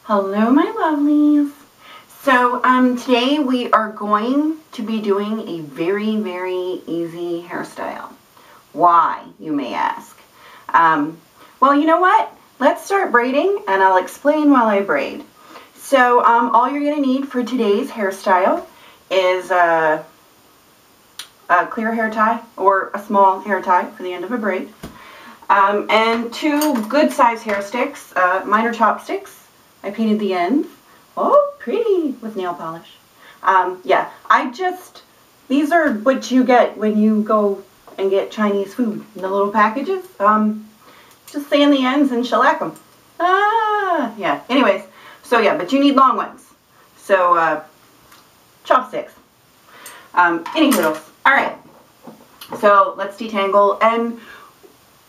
Hello, my lovelies. So today we are going to be doing a very, very easy hairstyle. Why, you may ask? Well, you know what? Let's start braiding and I'll explain while I braid. So all you're going to need for today's hairstyle is a clear hair tie or a small hair tie for the end of a braid. And two good size hair sticks. Mine are chopsticks. I painted the ends. Oh, pretty with nail polish. Yeah, these are what you get when you go and get Chinese food in the little packages. Just sand the ends and shellac them. Yeah, anyways. So yeah, but you need long ones. So, chopsticks. Anywho, alright. So, let's detangle. And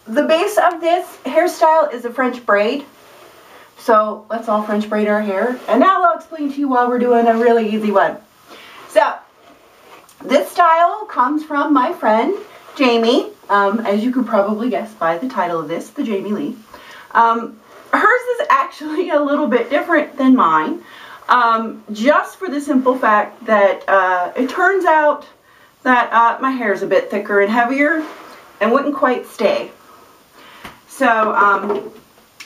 the base of this hairstyle is a French braid. So let's all French braid our hair. And now I'll explain to you why we're doing a really easy one. So this style comes from my friend, Jamie. As you could probably guess by the title of this, the Jamie Leigh. Hers is actually a little bit different than mine. Just for the simple fact that it turns out that my hair is a bit thicker and heavier and wouldn't quite stay. So,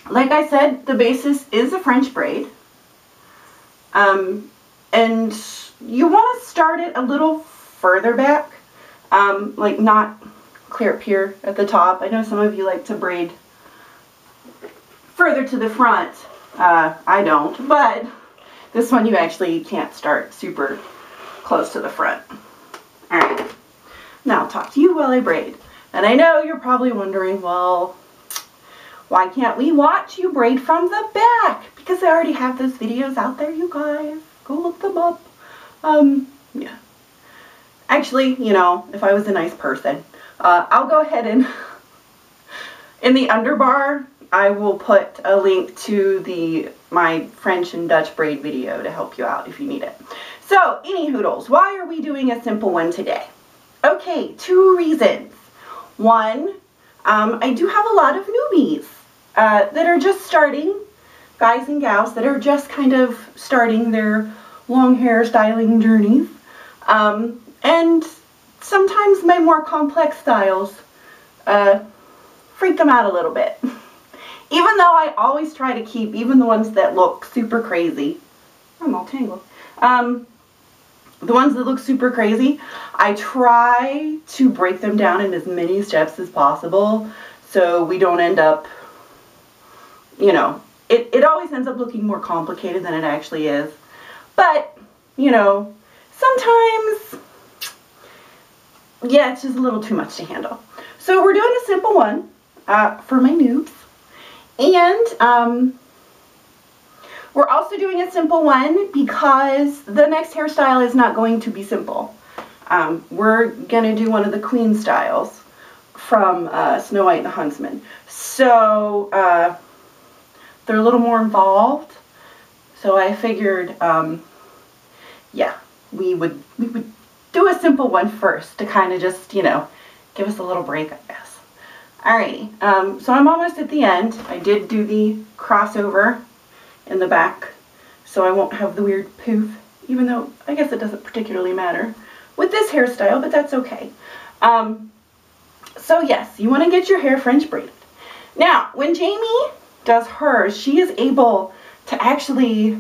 like I said, the basis is a French braid. And you want to start it a little further back, like not clear up here at the top. I know some of you like to braid further to the front. I don't, but this one you actually can't start super close to the front. Alright, now I'll talk to you while I braid. And I know you're probably wondering, well, why can't we watch you braid from the back? Because I already have those videos out there, you guys. Go look them up. Yeah. Actually, you know, if I was a nice person, I'll go ahead and in the underbar, I will put a link to my French and Dutch braid video to help you out if you need it. So, anyhoodles, why are we doing a simple one today? Okay, two reasons. One, I do have a lot of newbies that are just starting, guys and gals that are just kind of starting their long hair styling journeys. And sometimes my more complex styles freak them out a little bit. Even though I always try to keep even the ones that look super crazy. I'm all tangled. The ones that look super crazy, I try to break them down in as many steps as possible so we don't end up, you know, it always ends up looking more complicated than it actually is. But, you know, sometimes, yeah, it's just a little too much to handle. So we're doing a simple one for my noobs. And we're also doing a simple one because the next hairstyle is not going to be simple. We're going to do one of the queen styles from Snow White and the Huntsman. So they're a little more involved. So I figured, yeah, we would do a simple one first to kind of just, you know, give us a little break, I guess. Alrighty, so I'm almost at the end. I did do the crossover in the back, so I won't have the weird poof, even though I guess it doesn't particularly matter with this hairstyle, but that's okay. So yes, you want to get your hair French braided. Now, when Jamie does hers, she is able to actually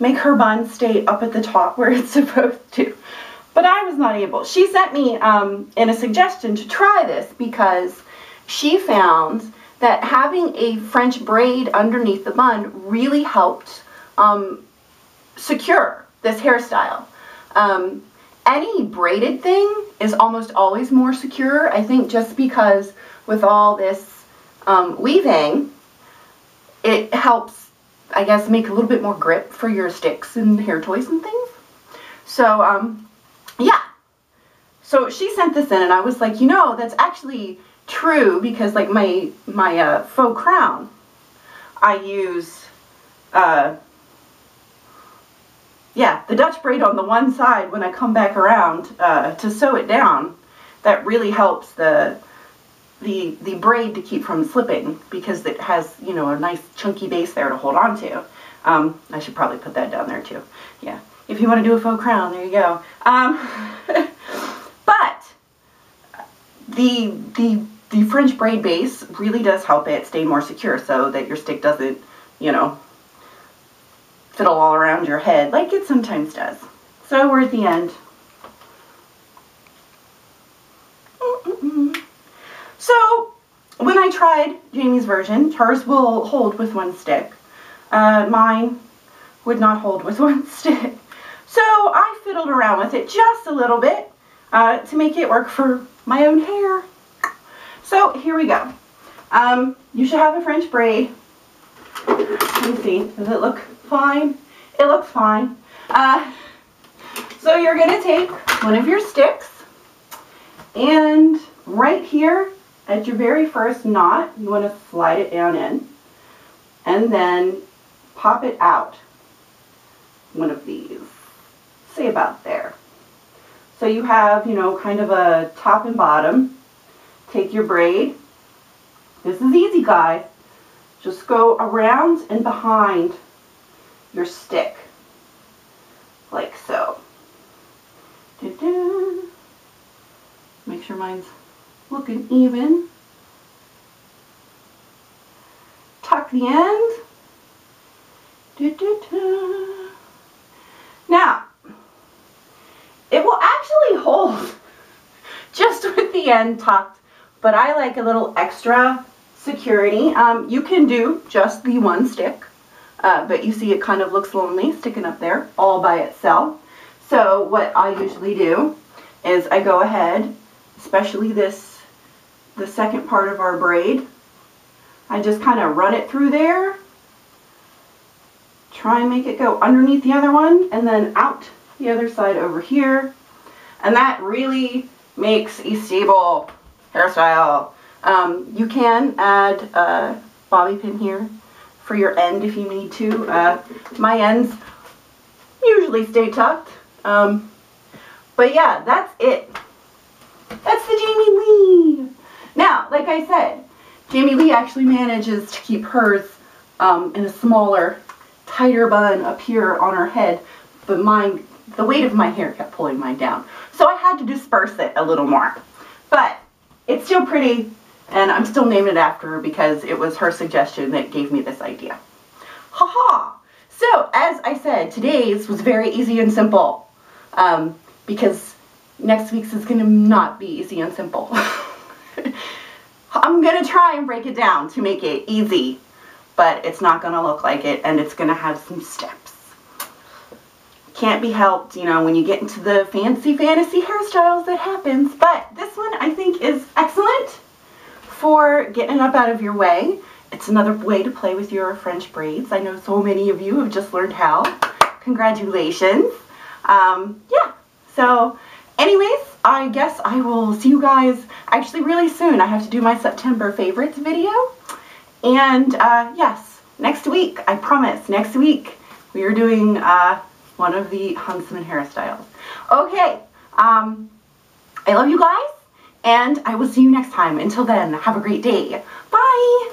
make her bun stay up at the top where it's supposed to. But I was not able. She sent me in a suggestion to try this because she found that having a French braid underneath the bun really helped secure this hairstyle. Any braided thing is almost always more secure, I think, just because with all this weaving, it helps, I guess, make a little bit more grip for your sticks and hair toys and things. So, yeah. So she sent this in and I was like, you know, that's actually true because like my faux crown, I use, yeah, the Dutch braid on the one side when I come back around to sew it down. That really helps the the braid to keep from slipping because it has, you know, a nice chunky base there to hold on to. I should probably put that down there too. Yeah, if you want to do a faux crown, there you go. But the French braid base really does help it stay more secure so that your stick doesn't, you know, fiddle all around your head like it sometimes does. So we're at the end. So when I tried Jamie's version, hers will hold with one stick. Mine would not hold with one stick. So I fiddled around with it just a little bit to make it work for my own hair. So here we go. You should have a French braid. Let me see, does it look fine? It looks fine. So you're going to take one of your sticks, and right here at your very first knot, you want to slide it down in, and then pop it out one of these, say about there. So you have, you know, kind of a top and bottom. Take your braid. This is easy, guys. Just go around and behind your stick, like so. Make sure mine's looking even. Tuck the end. Now, it will actually hold just with the end tucked, but I like a little extra security. You can do just the one stick, but you see it kind of looks lonely sticking up there all by itself. So what I usually do is I go ahead, especially the second part of our braid, I just kind of run it through there, try and make it go underneath the other one, and then out the other side over here. And that really makes a stable hairstyle. You can add a bobby pin here for your end if you need to. My ends usually stay tucked. But yeah, that's it. That's the Jamie Leigh. Now, like I said, Jamie Leigh actually manages to keep hers in a smaller, tighter bun up here on her head, but mine, the weight of my hair kept pulling mine down. So I had to disperse it a little more. But it's still pretty, and I'm still naming it after her because it was her suggestion that gave me this idea. Ha-ha! So, as I said, today's was very easy and simple. Because next week's is going to not be easy and simple. I'm going to try and break it down to make it easy, but it's not going to look like it, and it's going to have some steps. Can't be helped, you know, when you get into the fancy hairstyles, that happens. But this one I think is excellent for getting up out of your way. It's another way to play with your French braids. I know so many of you have just learned how. Congratulations. Yeah, so anyways, I guess I will see you guys actually really soon. I have to do my September favorites video. And yes, next week, I promise, next week, we are doing one of the Huntsman hairstyles. Okay, I love you guys, and I will see you next time. Until then, have a great day. Bye!